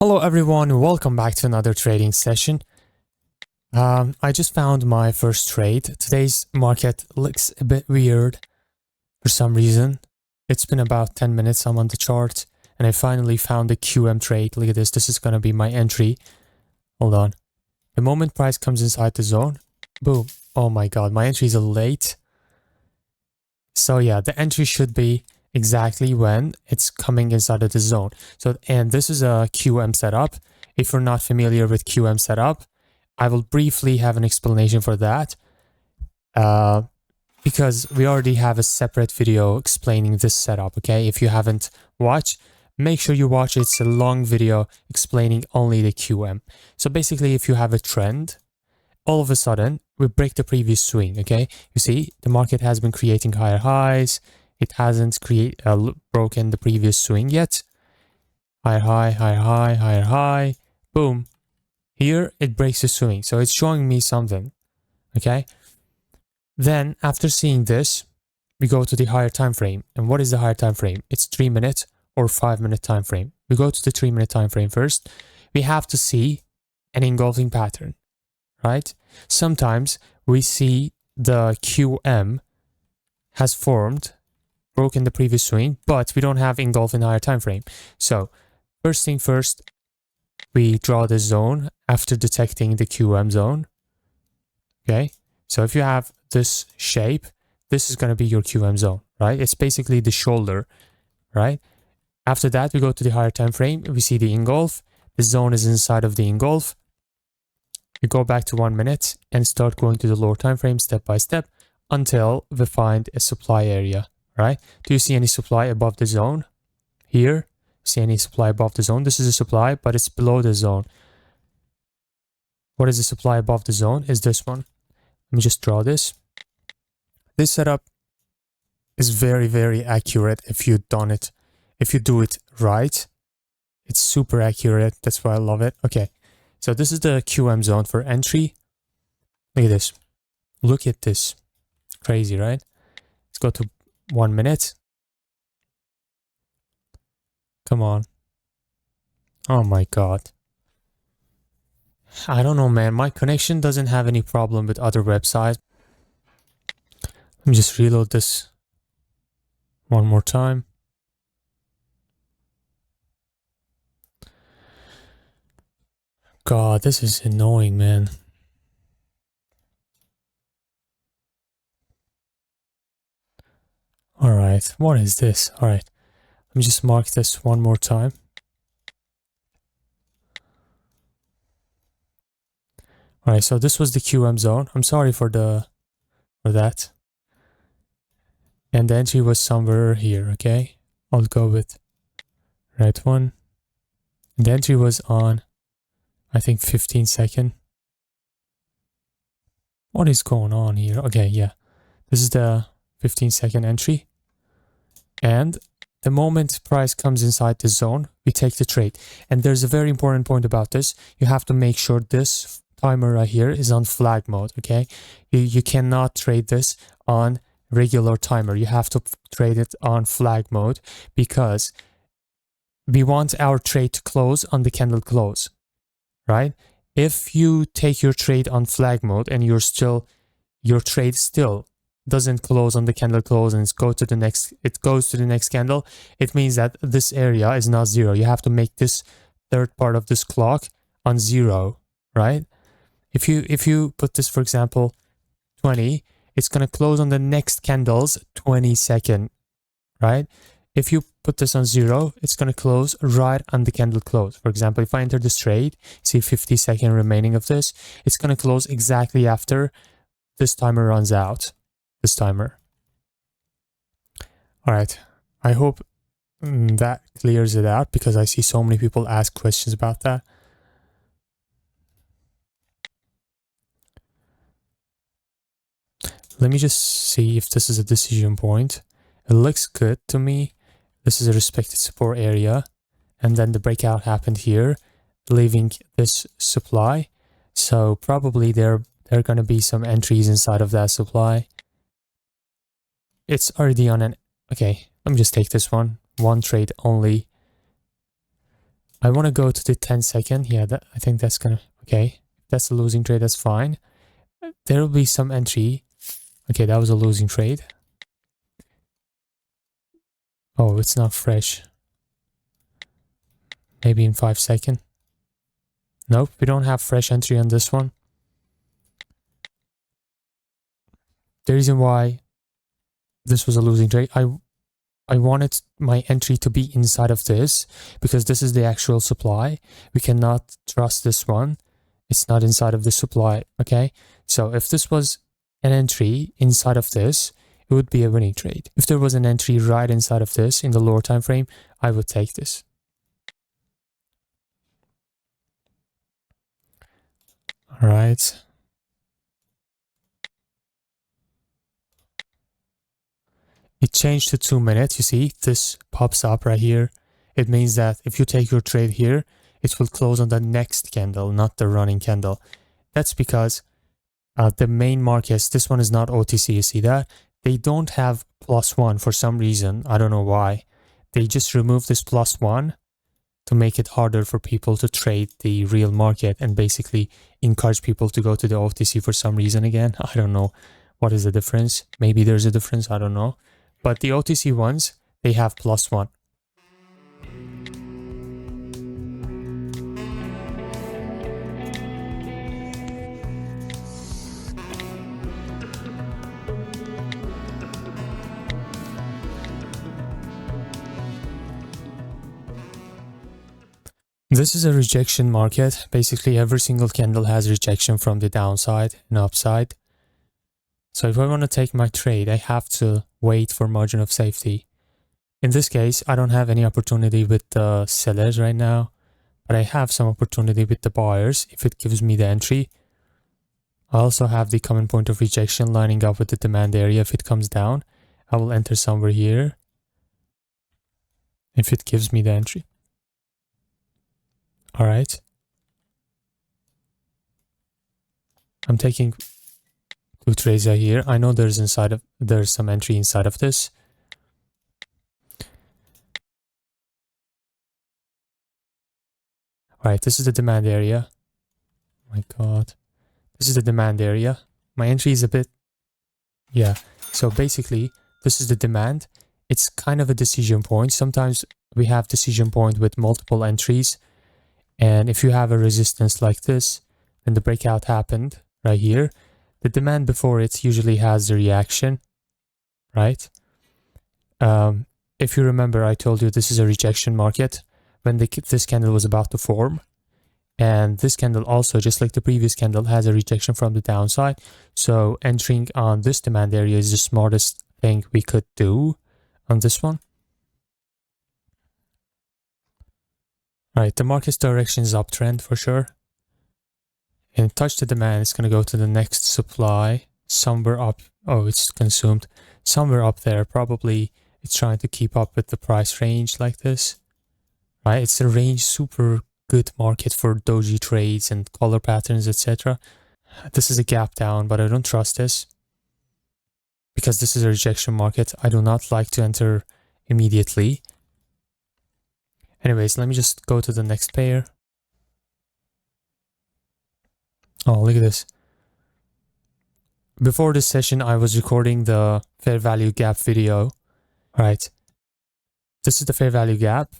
Hello everyone, welcome back to another trading session. I just found my first trade. Today's market looks a bit weird for some reason. It's been about 10 minutes, I'm on the chart, and I finally found the QM trade. Look at this, this is going to be my entry. Hold on. The moment price comes inside the zone, boom. Oh my god, my entry is late. So yeah, the entry should be exactly when it's coming inside of the zone. So, and this is a QM setup. If you're not familiar with QM setup, I will briefly have an explanation for that. Because we already have a separate video explaining this setup, okay? If you haven't watched, make sure you watch it. It's a long video explaining only the QM. So basically, if you have a trend, all of a sudden, we break the previous swing, okay? You see, the market has been creating higher highs. It hasn't broken the previous swing yet. Higher high, higher high, higher high. Boom. Here, it breaks the swing. So it's showing me something, okay? Then, after seeing this, we go to the higher time frame. And what is the higher time frame? It's 3-minute or 5-minute time frame. We go to the 3-minute time frame first. We have to see an engulfing pattern, right? Sometimes we see the QM has formed, broken the previous swing, but we don't have engulf in higher time frame. So first thing first, we draw the zone after detecting the QM zone. Okay, so if you have this shape, this is going to be your QM zone, right? It's basically the shoulder, right? After that, we go to the higher time frame. We see the engulf. The zone is inside of the engulf. We go back to 1 minute and start going to the lower time frame step by step until we find a supply area, right? Do you see any supply above the zone? Here, see any supply above the zone? This is a supply, but it's below the zone. What is the supply above the zone? Is this one. Let me just draw this. This setup is very, very accurate if you've done it. If you do it right, it's super accurate. That's why I love it. Okay. So this is the QM zone for entry. Look at this. Look at this. Crazy, right? Let's go to 1 minute. Come on. Oh my god. I don't know, man. My connection doesn't have any problem with other websites. Let me just reload this one more time. God, this is annoying, man. Alright, what is this? Alright, let me just mark this one more time. Alright, so this was the QM zone. I'm sorry for that. And the entry was somewhere here, okay? I'll go with right one. And the entry was on, I think, 15 second. What is going on here? Okay, yeah. This is the 15-second entry. And the moment price comes inside the zone, we take the trade. And there's a very important point about this. You have to make sure this timer right here is on flag mode, okay? You cannot trade this on regular timer. You have to trade it on flag mode because we want our trade to close on the candle close, right? If you take your trade on flag mode and your trade still doesn't close on the candle close and it goes to the next candle, it means that this area is not zero. You have to make this third part of this clock on 0, right? If you put this, for example, 20, it's going to close on the next candle's 22nd, right? If you put this on 0, it's going to close right on the candle close. For example, if I enter this trade, see 50-second remaining of this, it's going to close exactly after this timer runs out. This timer. All right. I hope that clears it out because I see so many people ask questions about that. Let me just see if this is a decision point. It looks good to me. This is a respected support area. And then the breakout happened here, leaving this supply. So probably there are going to be some entries inside of that supply. It's already on an... Okay, let me just take this one. One trade only. I want to go to the 10-second. Yeah, I think that's gonna, okay. If that's a losing trade, that's fine. There will be some entry. Okay, that was a losing trade. Oh, it's not fresh. Maybe in 5-second. Nope, we don't have fresh entry on this one. The reason why this was a losing trade, I wanted my entry to be inside of this because this is the actual supply. We cannot trust this one. It's not inside of the supply, okay? So if this was an entry inside of this, it would be a winning trade. If there was an entry right inside of this in the lower time frame, I would take this. All right. It changed to 2 minutes. You see, this pops up right here. It means that if you take your trade here, it will close on the next candle, not the running candle. That's because the main markets, this one is not OTC, you see that? They don't have +1 for some reason. I don't know why. They just removed this +1 to make it harder for people to trade the real market and basically encourage people to go to the OTC for some reason again. I don't know what is the difference. Maybe there's a difference, I don't know. But the OTC ones, they have +1. This is a rejection market. Basically, every single candle has rejection from the downside and upside. So if I want to take my trade, I have to wait for margin of safety. In this case, I don't have any opportunity with the sellers right now, but I have some opportunity with the buyers if it gives me the entry. I also have the common point of rejection lining up with the demand area. If it comes down, I will enter somewhere here if it gives me the entry. All right. I'm taking 2 trades right here. I know there's some entry inside of this. All right, this is the demand area. Oh my God. This is the demand area. My entry is a bit, yeah. So basically, this is the demand. It's kind of a decision point. Sometimes we have decision point with multiple entries. And if you have a resistance like this, and the breakout happened right here, the demand before it usually has a reaction, right? If you remember, I told you this is a rejection market when this candle was about to form. And this candle also, just like the previous candle, has a rejection from the downside. So entering on this demand area is the smartest thing we could do on this one. Right, the market's direction is uptrend for sure. And touch the demand, it's going to go to the next supply somewhere up. Oh, it's consumed somewhere up there. Probably it's trying to keep up with the price range like this. Right, it's a range super good market for doji trades and color patterns, etc. This is a gap down, but I don't trust this because this is a rejection market. I do not like to enter immediately. Anyways, let me just go to the next pair. Oh, look at this. Before this session, I was recording the fair value gap video. Right. This is the fair value gap.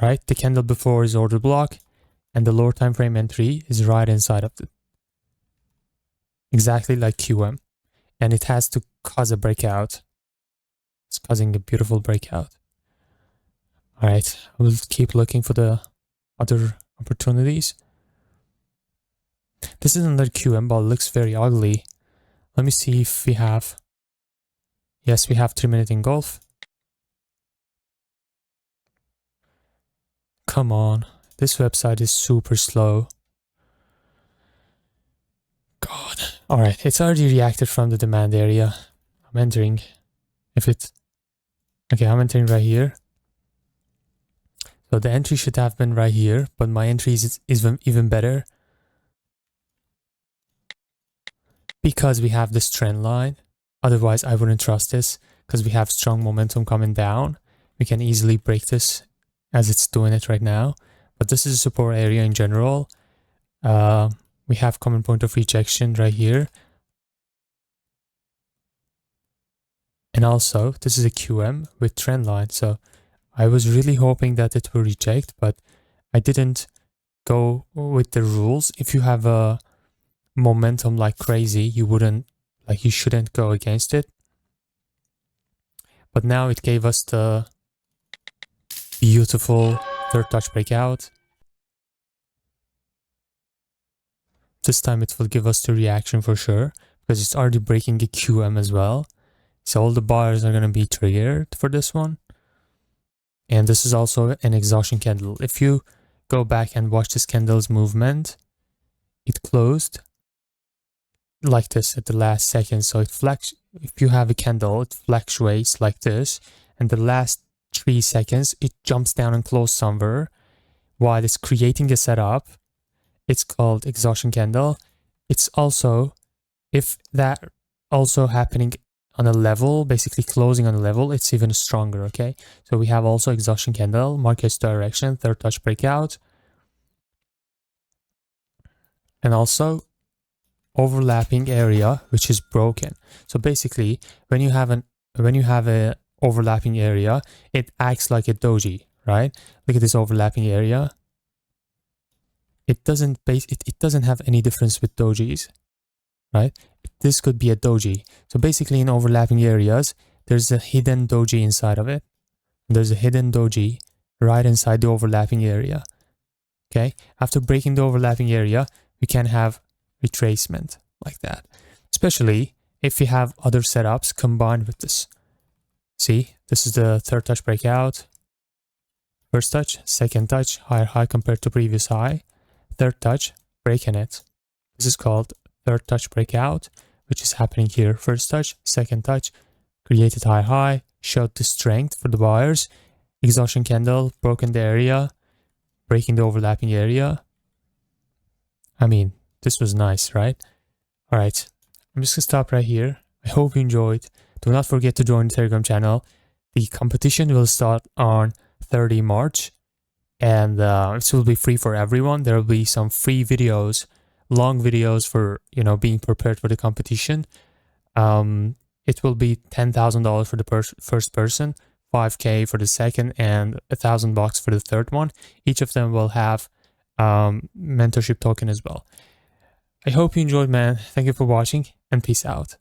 Right. The candle before is order block and the lower time frame entry is right inside of it. Exactly like QM. And it has to cause a breakout. It's causing a beautiful breakout. All right. I will keep looking for the other opportunities. This is another QM, but it looks very ugly. Let me see if we have. Yes, we have 3-minute engulf. Come on. This website is super slow. God. All right. It's already reacted from the demand area. I'm entering. Okay, I'm entering right here. So the entry should have been right here, but my entry is even better. Because we have this trend line. Otherwise, I wouldn't trust this because we have strong momentum coming down. We can easily break this as it's doing it right now. but this is a support area in general. We have common point of rejection right here. And also, this is a QM with trend line. So I was really hoping that it will reject, but I didn't go with the rules. If you have a momentum like crazy, you shouldn't go against it. But now it gave us the beautiful third touch breakout. This time it will give us the reaction for sure, because it's already breaking the QM as well. So all the buyers are going to be triggered for this one. And this is also an exhaustion candle. If you go back and watch this candle's movement, it closed like this at the last second. So if you have a candle, it fluctuates like this, and the last 3 seconds it jumps down and closes somewhere while it's creating a setup. It's called exhaustion candle. It's also, if that also happening on a level, basically closing on a level, it's even stronger. Okay, so we have also exhaustion candle, market direction, third touch breakout, and also overlapping area which is broken. So basically, when you have a overlapping area, it acts like a doji, right? Look at this overlapping area. It doesn't have any difference with dojis, right? This could be a doji. So basically, in overlapping areas, there's a hidden doji inside of it. There's a hidden doji right inside the overlapping area. Okay, after breaking the overlapping area, we can have retracement like that, especially if we have other setups combined with this. See, this is the third touch breakout, first touch, second touch, higher high compared to previous high, third touch, breaking it. This is called third touch breakout, which is happening here. First touch, second touch, created high high, showed the strength for the buyers, exhaustion candle, broken the area, breaking the overlapping area. I mean, this was nice, right? All right, I'm just gonna stop right here. I hope you enjoyed. Do not forget to join the Telegram channel. The competition will start on 30 March, and it will be free for everyone. There will be some free videos, long videos for, being prepared for the competition. It will be $10,000 for the first person, $5K for the second, and $1,000 for the third one. Each of them will have mentorship token as well. I hope you enjoyed, man. Thank you for watching, and peace out.